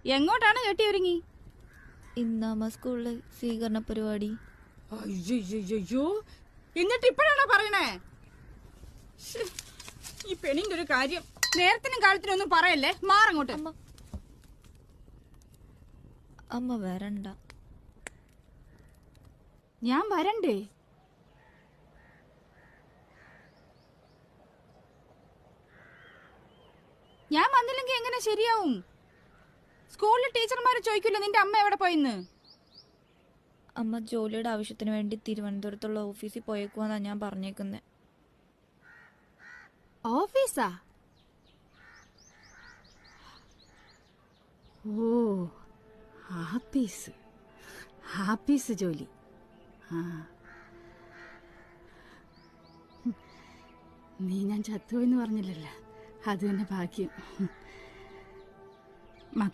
എങ്ങോട്ടാണ് കെട്ടി ഒരുങ്ങി? ഇന്നമ്മ സ്കൂളില് സ്വീകരണ പരിപാടി. അയ്യോ, എന്നിട്ട് ഇപ്പഴാണോ പറയണേ? ഈ പെണ്ണിന്റെ ഒരു കാര്യം നേരത്തിനും കാലത്തിനും ഒന്നും പറയല്ലേ. മാറങ്ങോട്ട്. അമ്മ വരണ്ട. ഞാൻ വരണ്ടേ? ഞാൻ വന്നില്ലെങ്കിൽ എങ്ങനെ ശരിയാവും? സ്കൂളിൽ ടീച്ചർമാര് ചോദിക്കില്ല നിന്റെ അമ്മ എവിടെ പോയിന്ന്. അമ്മ ജോലിയുടെ ആവശ്യത്തിന് വേണ്ടി തിരുവനന്തപുരത്തുള്ള ഓഫീസിൽ പോയേക്കുവാന്നാ ഞാൻ പറഞ്ഞേക്കുന്നേ. ഓഫീസാ? ഓ, ആപ്പീസ് ജോലി. നീ ഞാൻ ചത്തുപോയെന്ന് പറഞ്ഞില്ലല്ലോ, അത് തന്നെ ഭാഗ്യം.